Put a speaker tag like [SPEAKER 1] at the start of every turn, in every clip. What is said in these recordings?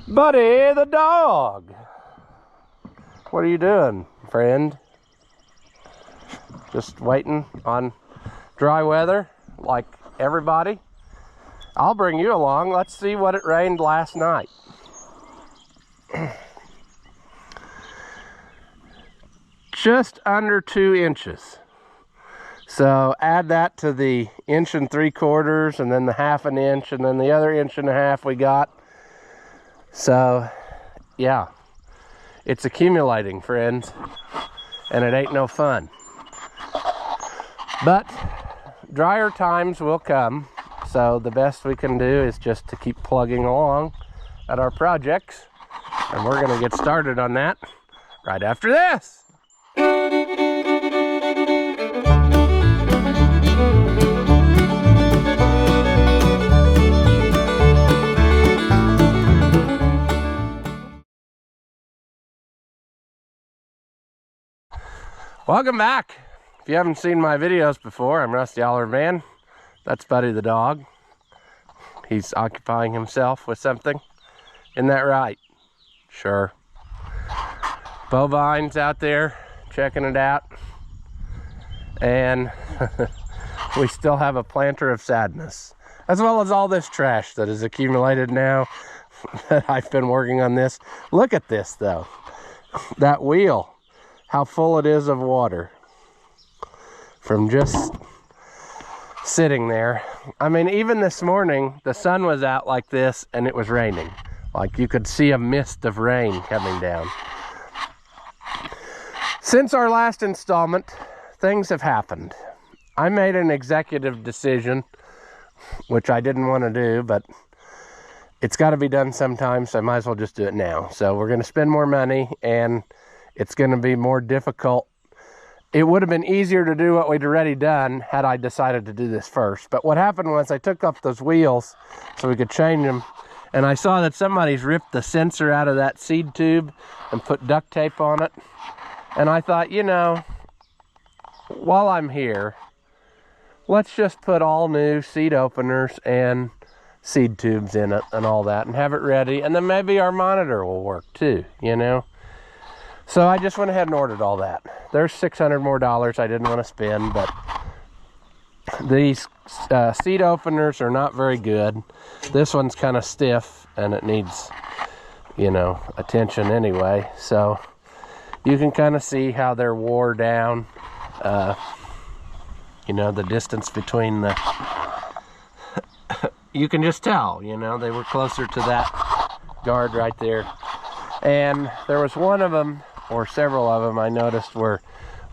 [SPEAKER 1] Buddy the dog. What are you doing, friend? Just waiting on dry weather like everybody? I'll bring you along. Let's see what it rained last night. Just under 2 inches. So add that to the 1 3/4 inches and then the 1/2 inch and then the other 1.5 inches we got. So yeah, it's accumulating, friends, and it ain't no fun. But drier times will come, so the best we can do is just to keep plugging along at our projects, and we're gonna get started on that right after this. Welcome back. If you haven't seen my videos before, I'm Rusty Oliver. That's Buddy the dog. He's occupying himself with something. Isn't that right? Sure. Bovine's out there checking it out. And we still have a planter of sadness, as well as all this trash that is accumulated now that I've been working on this. Look at this though. That wheel. How full it is of water from just sitting there. I mean, even this morning, the sun was out like this and it was raining. Like you could see a mist of rain coming down. Since our last installment, things have happened. I made an executive decision, which I didn't want to do, but it's got to be done sometime, so I might as well just do it now. So we're going to spend more money, and it's going to be more difficult. It would have been easier to do what we'd already done had I decided to do this first. But what happened was I took off those wheels so we could change them, and I saw that somebody's ripped the sensor out of that seed tube and put duct tape on it. And I thought, you know, while I'm here, let's just put all new seed openers and seed tubes in it and all that and have it ready. And then maybe our monitor will work too, you know? So I just went ahead and ordered all that. There's $600 more I didn't want to spend, but these seed openers are not very good. This one's kind of stiff and it needs, you know, attention anyway. So you can kind of see how they're wore down. You know, the distance between the, you can just tell, you know, they were closer to that guard right there. And there was one of them, or several of them, I noticed were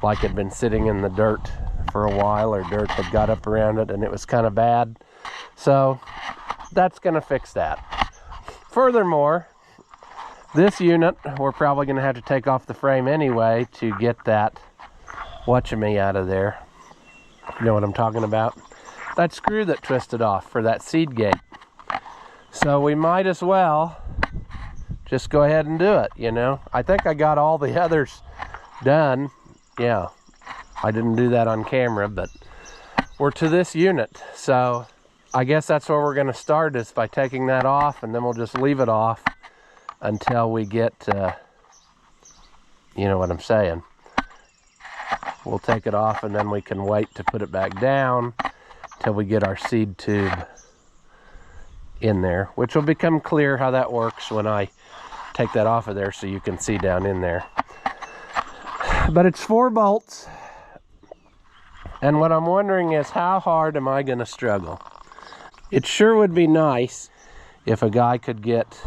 [SPEAKER 1] like had been sitting in the dirt for a while, or dirt had got up around it and it was kind of bad. So that's gonna fix that. Furthermore, this unit, we're probably gonna have to take off the frame anyway to get that watch-a-me out of there. You know what I'm talking about? That screw that twisted off for that seed gate. So we might as well just go ahead and do it, you know. I think I got all the others done. Yeah, I didn't do that on camera, but we're to this unit. So I guess that's where we're gonna start, is by taking that off, and then we'll just leave it off until we get, you know what I'm saying. We'll take it off and then we can wait to put it back down till we get our seed tube in there, which will become clear how that works when I take that off of there so you can see down in there. But it's 4 bolts, and what I'm wondering is how hard am I going to struggle? It sure would be nice if a guy could get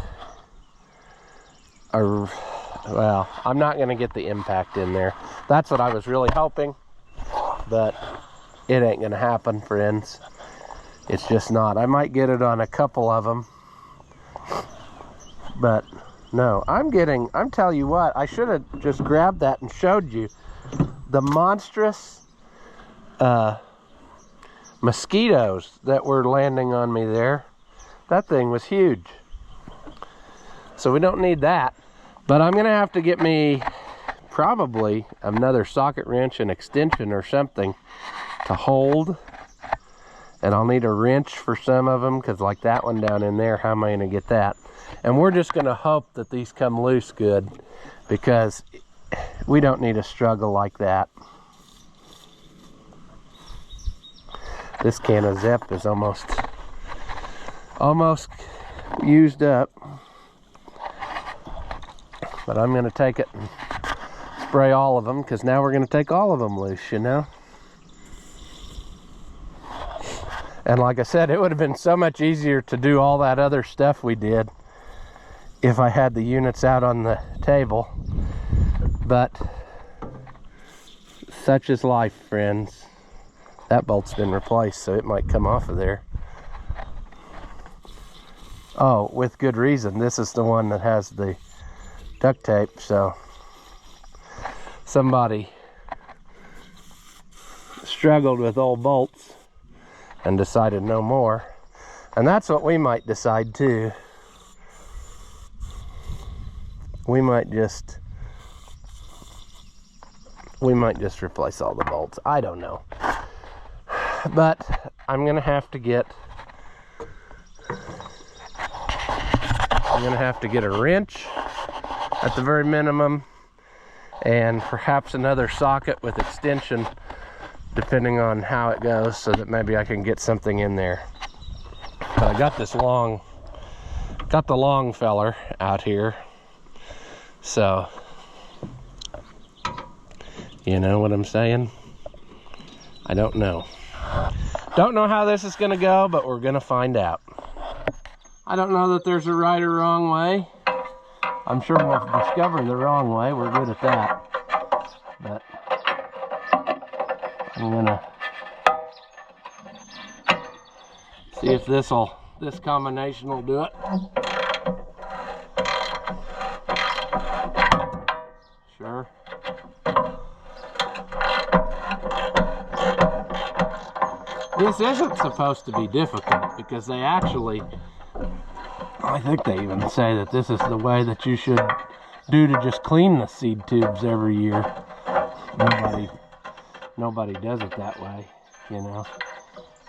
[SPEAKER 1] a, well, I'm not going to get the impact in there. That's what I was really hoping, but it ain't going to happen, friends. It's just not. I might get it on a couple of them, but no, I'm telling you what, I should have just grabbed that and showed you the monstrous mosquitoes that were landing on me there. That thing was huge. So we don't need that, but I'm gonna have to get me probably another socket wrench and extension or something to hold. And I'll need a wrench for some of them, because like that one down in there, how am I going to get that? And we're just gonna hope that these come loose good, because we don't need a struggle like that. This can of Zip is almost used up. But I'm gonna take it and spray all of them, because now we're gonna take all of them loose, you know? And like I said, it would have been so much easier to do all that other stuff we did if I had the units out on the table. But such is life, friends. That bolt's been replaced, so it might come off of there. Oh, with good reason. This is the one that has the duct tape, so somebody struggled with old bolts and decided no more. And that's what we might decide too. We might just replace all the bolts. I don't know. But I'm gonna have to get a wrench at the very minimum, and perhaps another socket with extension, depending on how it goes, so that maybe I can get something in there. But I got the long feller out here, so you know what I'm saying? I don't know. Don't know how this is gonna go, but we're gonna find out. I don't know that there's a right or wrong way. I'm sure we'll discover the wrong way. We're good at that. But I'm gonna see if this combination will do it. Sure. This isn't supposed to be difficult, because they actually, I think they even say that this is the way that you should do to just clean the seed tubes every year. Nobody does it that way, you know.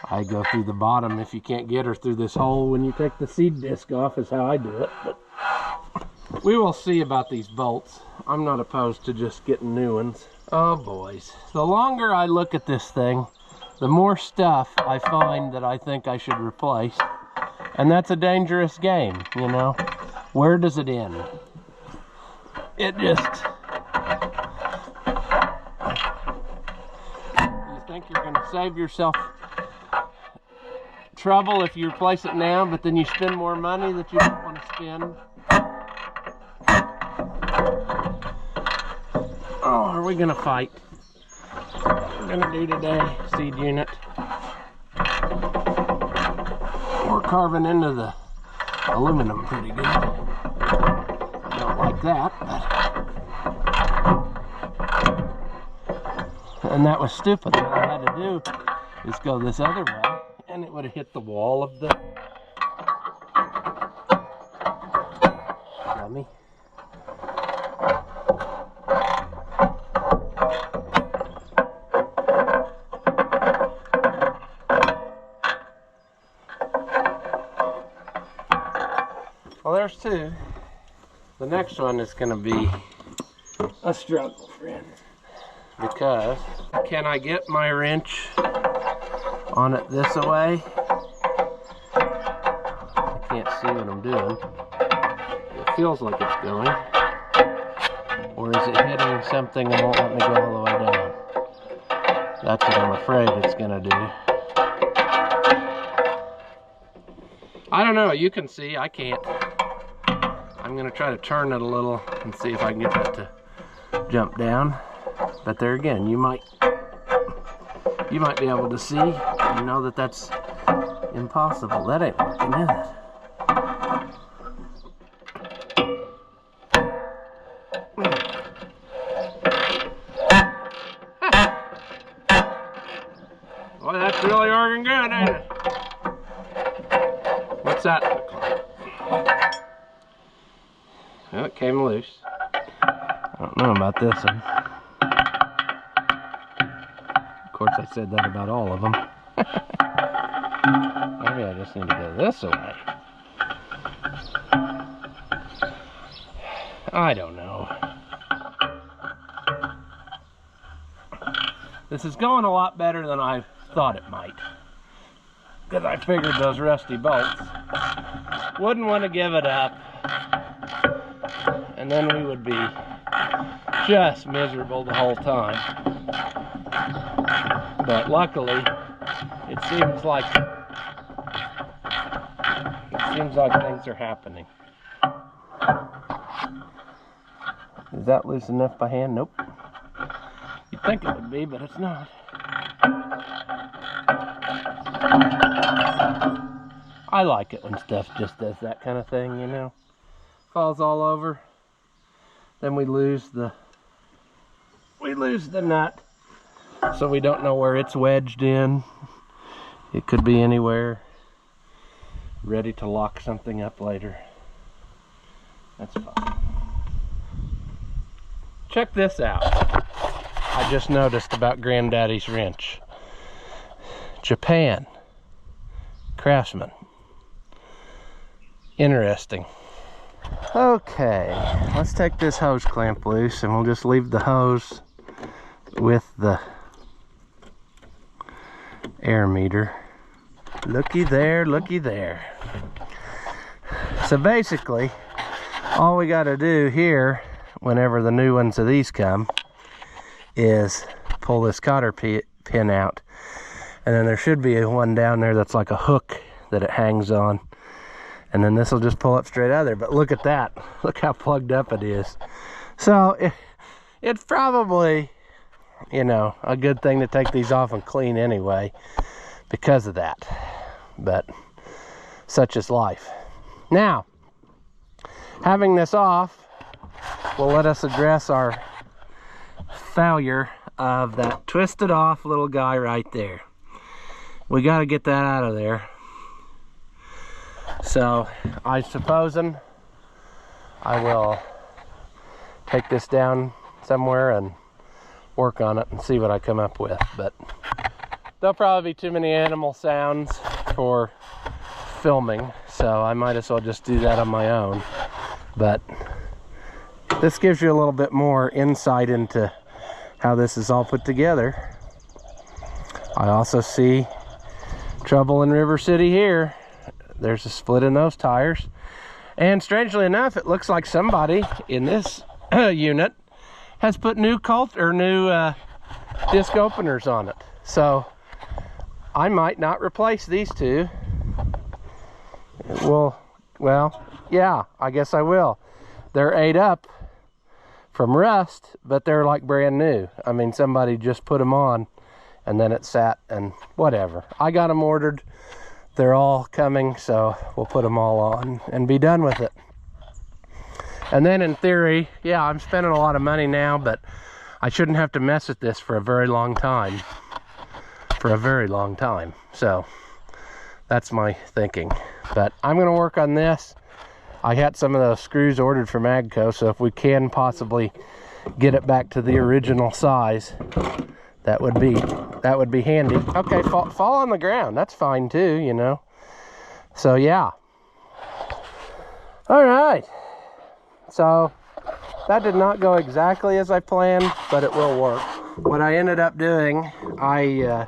[SPEAKER 1] I go through the bottom if you can't get her through this hole when you take the seed disc off, is how I do it. But we will see about these bolts. I'm not opposed to just getting new ones. Oh boys, the longer I look at this thing, the more stuff I find that I think I should replace. And that's a dangerous game, you know. Where does it end? It just... You think you're gonna save yourself trouble if you replace it now, but then you spend more money that you don't want to spend. Oh, are we gonna fight? What we're gonna do today, seed unit. We're carving into the aluminum pretty good. I don't like that, but... And that was stupid. What I had to do is go this other way, and it would have hit the wall of the dummy. Well, there's two. The next one is going to be a struggle, friend. Because, can I get my wrench on it this way? I can't see what I'm doing. It feels like it's going. Or is it hitting something and won't let me go all the way down? That's what I'm afraid it's going to do. I don't know, you can see, I can't. I'm going to try to turn it a little and see if I can get that to jump down. But there again, you might be able to see and know that that's impossible. That ain't working, is it? Boy, that's really working good, ain't it? What's that look like? Well, it came loose. I don't know about this one. Of course, I said that about all of them. Maybe I just need to go this way. I don't know. This is going a lot better than I thought it might, because I figured those rusty bolts wouldn't want to give it up, and then we would be just miserable the whole time. But luckily, it seems like things are happening. Is that loose enough by hand? Nope. You'd think it would be, but it's not. I like it when stuff just does that kind of thing, you know. Falls all over. Then we lose the nut. So we don't know where it's wedged in. It could be anywhere. Ready to lock something up later. That's fine. Check this out. I just noticed about Granddaddy's wrench. Japan. Craftsman. Interesting. Okay, let's take this hose clamp loose and we'll just leave the hose with the air meter. Looky there, looky there. So basically, all we got to do here, whenever the new ones of these come, is pull this cotter pin out. And then there should be one down there that's like a hook that it hangs on. And then this will just pull up straight out of there. But look at that. Look how plugged up it is. So it's probably, you know, a good thing to take these off and clean anyway because of that. But such is life. Now, having this off will let us address our failure of that twisted off little guy right there. We got to get that out of there. So I supposing I will take this down somewhere and work on it and see what I come up with. But there'll probably be too many animal sounds for filming, so I might as well just do that on my own. But this gives you a little bit more insight into how this is all put together. I also see trouble in River City here. There's a split in those tires, and strangely enough, it looks like somebody in this unit has put new disc openers on it. So I might not replace these two. Well, yeah, I guess I will. They're ate up from rust, but they're like brand new. I mean, somebody just put them on and then it sat and whatever. I got them ordered. They're all coming, so we'll put them all on and be done with it. And then in theory, yeah, I'm spending a lot of money now, but I shouldn't have to mess with this for a very long time. For a very long time. So that's my thinking. But I'm going to work on this. I had some of those screws ordered from Agco, so if we can possibly get it back to the original size, that would be handy. Okay, fall on the ground. That's fine too, you know. So yeah. All right. So that did not go exactly as I planned, but it will work. What I ended up doing, I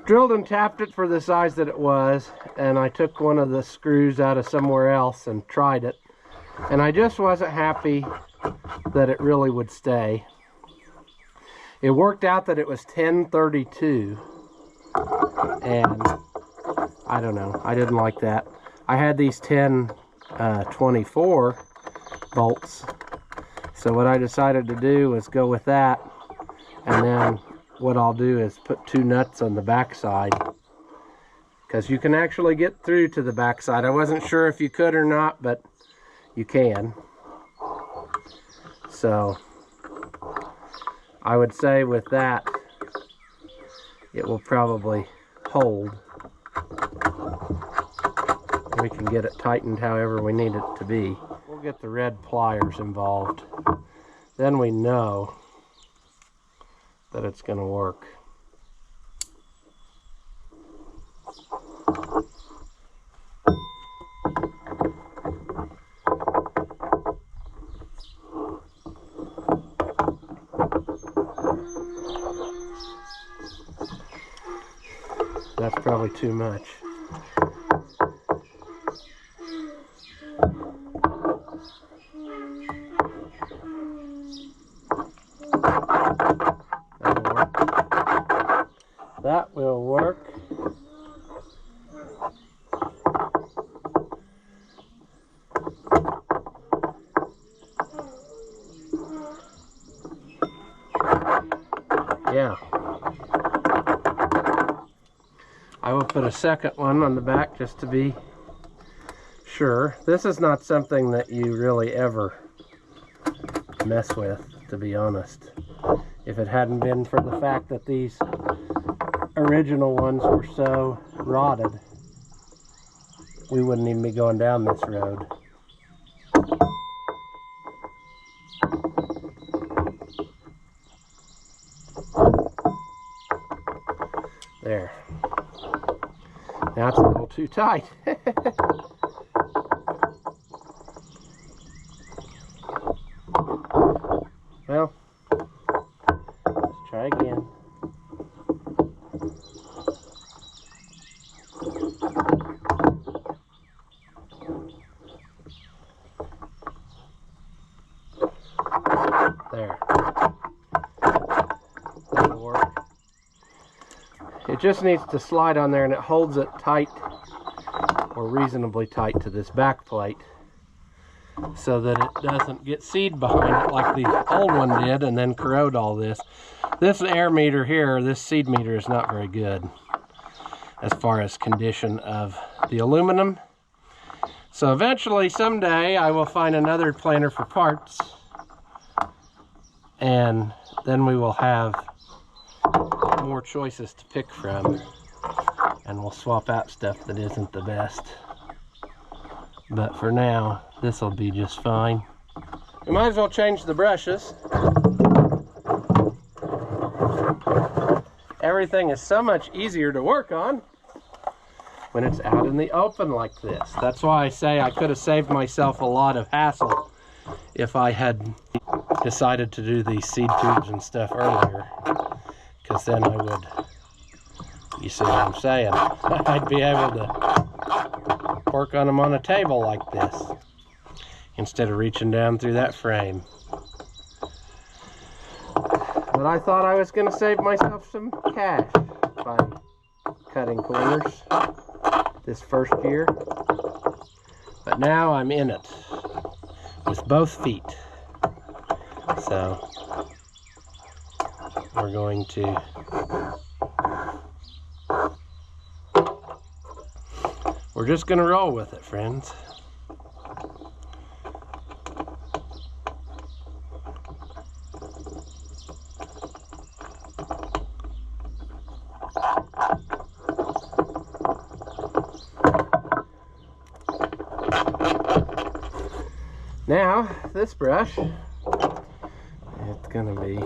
[SPEAKER 1] drilled and tapped it for the size that it was, and I took one of the screws out of somewhere else and tried it. And I just wasn't happy that it really would stay. It worked out that it was 1032, and I don't know, I didn't like that. I had these 1024 bolts, so what I decided to do was go with that, and then what I'll do is put two nuts on the back side, because you can actually get through to the back side. I wasn't sure if you could or not, but you can. So I would say with that, it will probably hold. We can get it tightened however we need it to be. We'll get the red pliers involved. Then we know that it's going to work. probably too much. That will work. Yeah. I will put a second one on the back just to be sure. This is not something that you really ever mess with, to be honest. If it hadn't been for the fact that these original ones were so rotted, we wouldn't even be going down this road. There. That's a little too tight. Well, let's try again. There. That'll work. It just needs to slide on there, and it holds it tight, or reasonably tight, to this back plate so that it doesn't get seed behind it like the old one did and then corrode all this. This air meter here, this seed meter, is not very good as far as condition of the aluminum. So eventually, someday, I will find another planter for parts, and then we will have more choices to pick from, and we'll swap out stuff that isn't the best. But for now, this will be just fine. We might as well change the brushes. Everything is so much easier to work on when it's out in the open like this. That's why I say I could have saved myself a lot of hassle if I had decided to do these seed tubes and stuff earlier, because then I would, you see what I'm saying, I'd be able to work on them on a table like this instead of reaching down through that frame. But I thought I was going to save myself some cash by cutting corners this first year. But now I'm in it with both feet. So we're going to just going to roll with it, friends. Now, this brush, it's going to be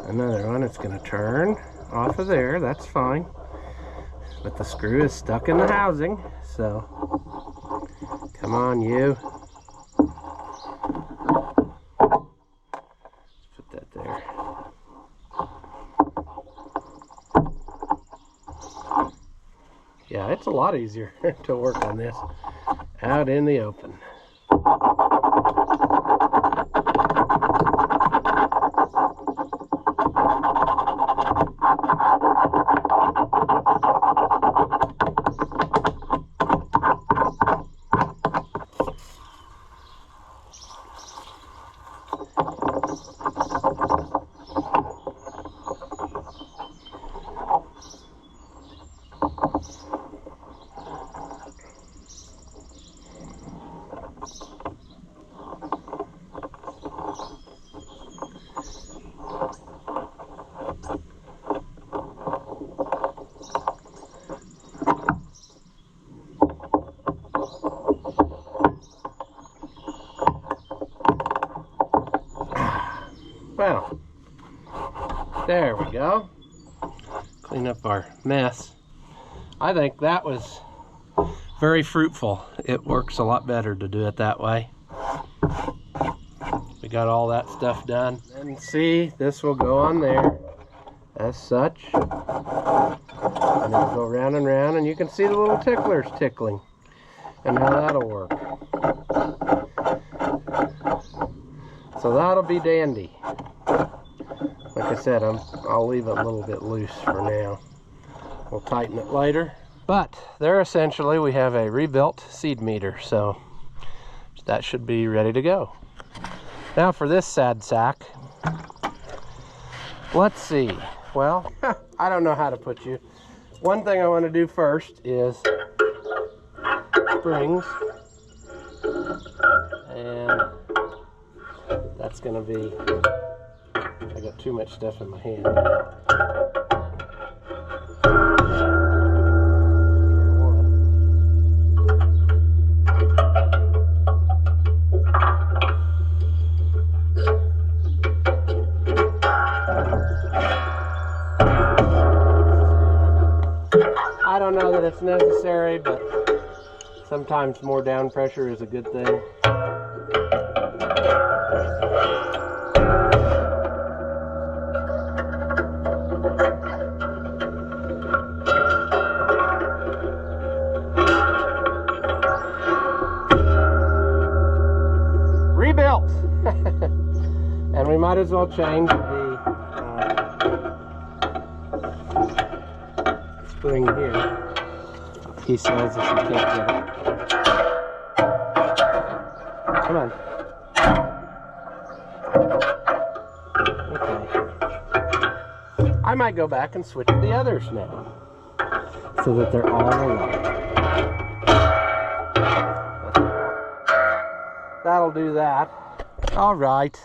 [SPEAKER 1] another one. It's going to turn off of there. That's fine. But the screw is stuck in the housing, so come on, you. Let's put that there. Yeah, it's a lot easier to work on this out in the open. Well, there we go. Clean up our mess. I think that was very fruitful. It works a lot better to do it that way. We got all that stuff done. And see, this will go on there as such. And And it'll go round and round, and you can see the little ticklers tickling and how that'll work. So that'll be dandy. Like I said, I'll leave it a little bit loose for now. We'll tighten it later. But there essentially we have a rebuilt seed meter, so that should be ready to go. Now for this sad sack, let's see. Well, I don't know how to put you. One thing I want to do first is springs, and that's going to be, I got too much stuff in my hand. I don't know that it's necessary, but sometimes more down pressure is a good thing. Rebuilt! And we might as well change the spring here. He says if you can't get it. Come on. Okay. I might go back and switch the others now, so that they're all alike. That'll do that. All right.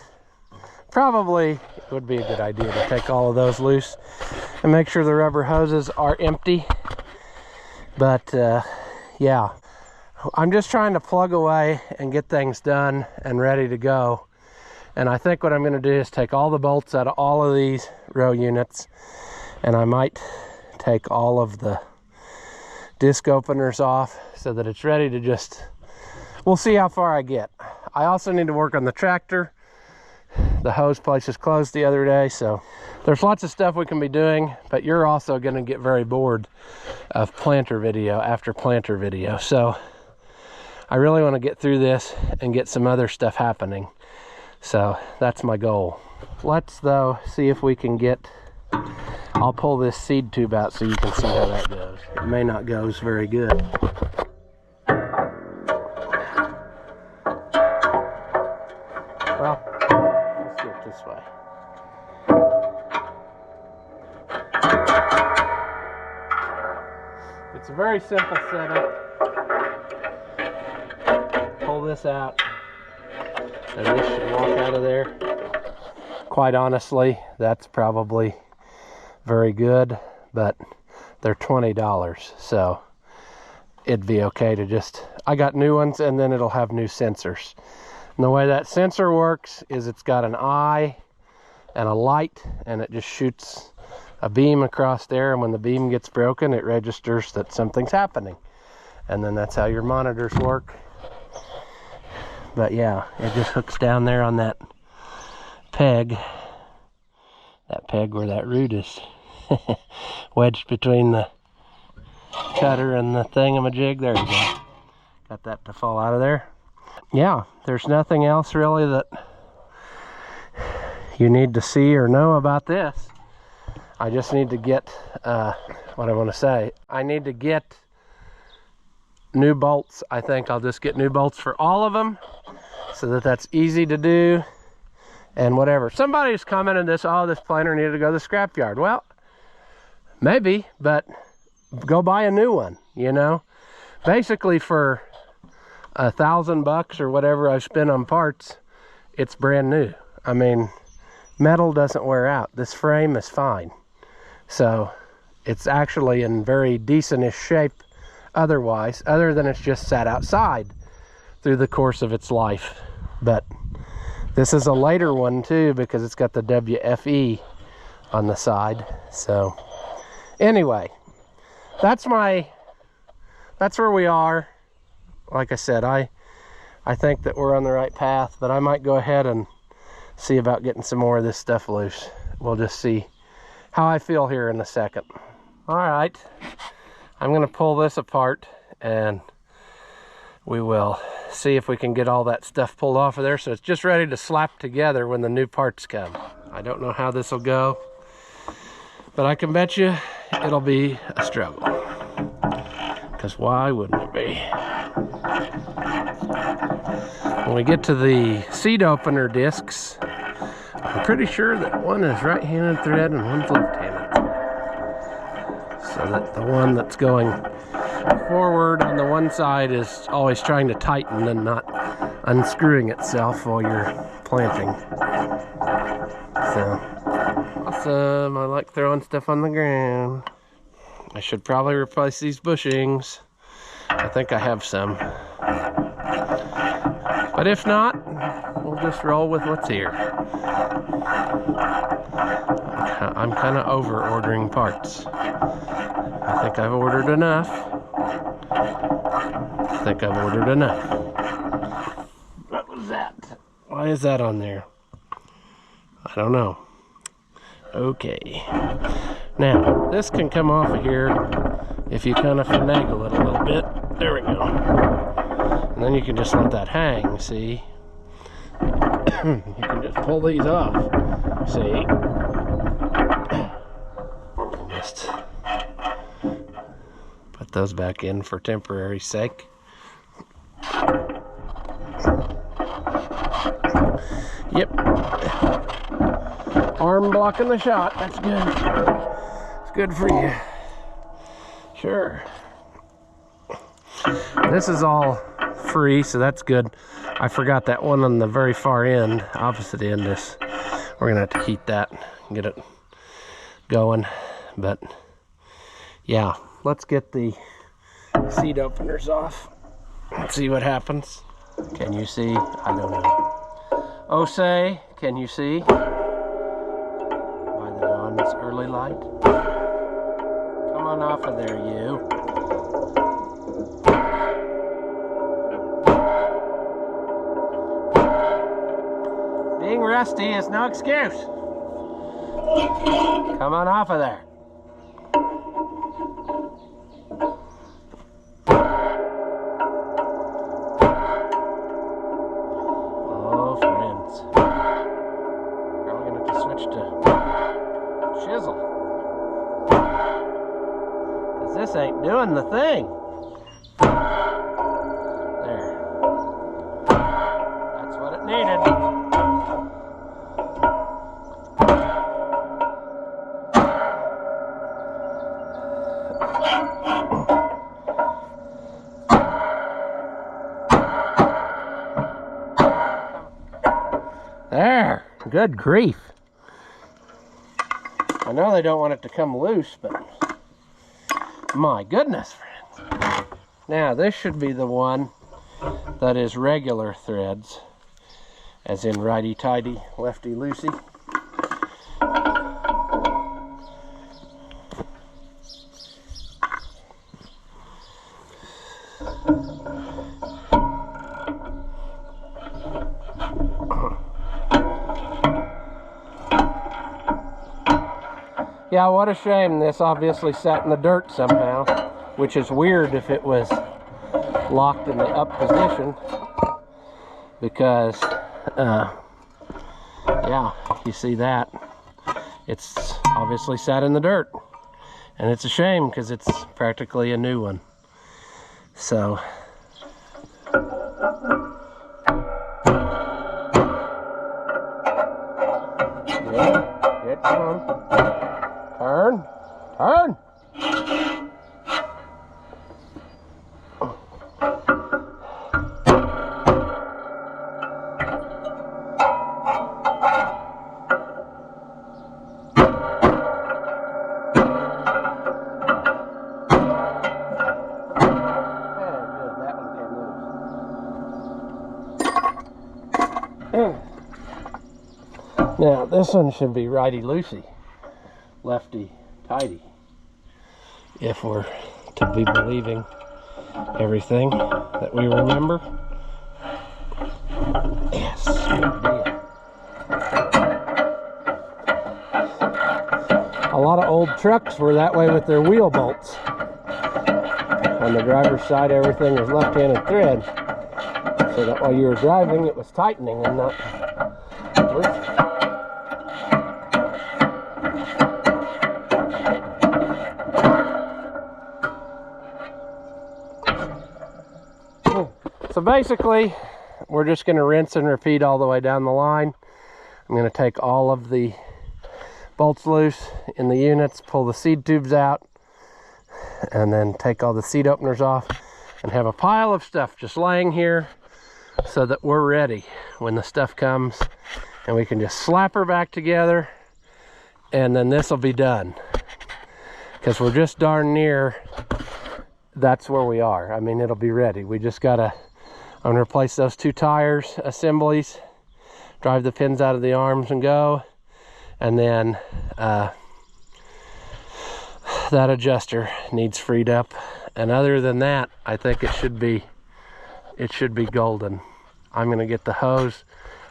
[SPEAKER 1] Probably it would be a good idea to take all of those loose and make sure the rubber hoses are empty. But yeah, I'm just trying to plug away and get things done and ready to go. And I think what I'm going to do is take all the bolts out of all of these row units, and I might take all of the disc openers off so that it's ready to just, we'll see how far I get. I also need to work on the tractor. The hose place is closed the other day, so there's lots of stuff we can be doing, but you're also going to get very bored of planter video after planter video. So I really want to get through this and get some other stuff happening. So that's my goal. Let's though see if we can get, I'll pull this seed tube out so you can see how that goes. It may not go very good. Well, let's do it this way. It's a very simple setup. Pull this out, and this should walk out of there. Quite honestly, that's probably very good, but they're $20, so it'd be okay to just, I got new ones, and then it'll have new sensors. And the way that sensor works is it's got an eye and a light, and it just shoots a beam across there, and when the beam gets broken, it registers that something's happening. And then that's how your monitors work. But yeah, it just hooks down there on that peg where that root is wedged between the cutter and the thingamajig. There you go. Got that to fall out of there. Yeah, there's nothing else really that you need to see or know about this. I just need to get, what I want to say, I need to get new bolts. I think I'll just get new bolts for all of them so that that's easy to do and whatever. Somebody's commented this, oh, this planer needed to go to the scrapyard. Well, maybe, but go buy a new one, you know? Basically for $1,000 or whatever I've spent on parts, it's brand new. I mean, metal doesn't wear out. This frame is fine. So it's actually in very decentish shape otherwise, other than it's just sat outside through the course of its life. But this is a later one too, because it's got the WFE on the side. So anyway, that's where we are. Like I said, I think that we're on the right path, but I might go ahead and see about getting some more of this stuff loose. We'll just see how I feel here in a second. All right, I'm gonna pull this apart and we will see if we can get all that stuff pulled off of there so it's just ready to slap together when the new parts come. I don't know how this will go, but I can bet you it'll be a struggle. Because why wouldn't it be? When we get to the seat opener discs, I'm pretty sure that one is right-handed thread and one's left-handed thread. So that the one that's going forward on the one side is always trying to tighten and not unscrewing itself while you're planting. So, awesome. I like throwing stuff on the ground. I should probably replace these bushings. I think I have some. But if not, we'll just roll with what's here. I'm kind of over ordering parts. I think I've ordered enough. What was that? Why is that on there? I don't know. Okay. Now, this can come off of here if you kind of finagle it a little bit. There we go. And then you can just let that hang, see? You can just pull these off, see? Just put those back in for temporary sake. Yep. Arm blocking the shot, that's good. It's good for you. Sure. This is all free, so that's good. I forgot that one on the very far end, opposite end is, we're gonna have to heat that and get it going. But yeah, let's get the seat openers off. Let's see what happens. Can you see? I don't know. Oh, say, can you see? By the dawn's early light. Come on off of there, you. Being rusty is no excuse. Come on off of there. Oh, friends. Probably gonna have to switch to chisel. Because this ain't doing the thing. There. That's what it needed. There, good grief. I know they don't want it to come loose, but my goodness, friends. Now, this should be the one that is regular threads, as in righty-tighty, lefty-loosey. Yeah, what a shame. This obviously sat in the dirt somehow, which is weird if it was locked in the up position, because yeah, you see that it's obviously sat in the dirt, and it's a shame because it's practically a new one. So yeah, get on. Turn. Turn. Now this one should be righty-loosey, lefty-tighty, if we're to be believing everything that we remember. Yes, good deal. A lot of old trucks were that way with their wheel bolts. On the driver's side, everything was left-handed thread, so that while you were driving, it was tightening and not loose. So basically, we're just going to rinse and repeat all the way down the line. I'm going to take all of the bolts loose in the units, pull the seed tubes out, and then take all the seed openers off, and have a pile of stuff just laying here so that we're ready when the stuff comes, and we can just slap her back together, and then this will be done. Because we're just darn near, that's where we are. I mean, it'll be ready. We just gotta, I'm gonna replace those 2 tires assemblies, drive the pins out of the arms and go, and then that adjuster needs freed up. And other than that, I think it should be golden. I'm gonna get the hose.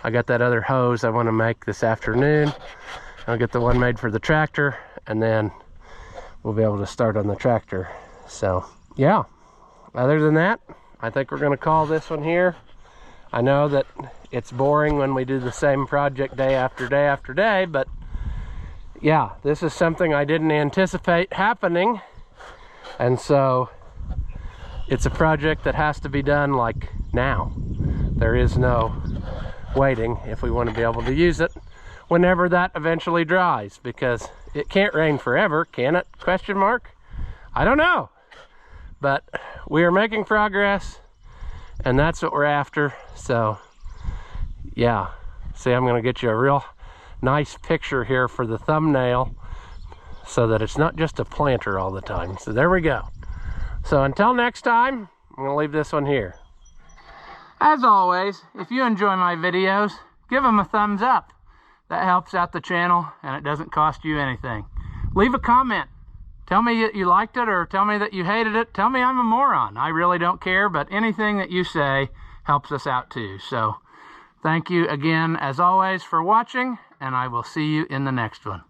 [SPEAKER 1] I got that other hose I want to make this afternoon. I'll get the one made for the tractor, and then we'll be able to start on the tractor. So yeah, other than that, I think we're gonna call this one here. I know that it's boring when we do the same project day after day after day, but yeah, this is something I didn't anticipate happening, and so it's a project that has to be done like now. There is no waiting if we want to be able to use it whenever that eventually dries, because it can't rain forever, can it? Question mark? I don't know, but we are making progress, and that's what we're after. So yeah, see, I'm gonna get you a real nice picture here for the thumbnail so that it's not just a planter all the time. So there we go. So until next time, I'm gonna leave this one here. As always, if you enjoy my videos, give them a thumbs up. That helps out the channel, and it doesn't cost you anything. Leave a comment. Tell me that you liked it, or tell me that you hated it. Tell me I'm a moron. I really don't care, but anything that you say helps us out too. So thank you again, as always, for watching, and I will see you in the next one.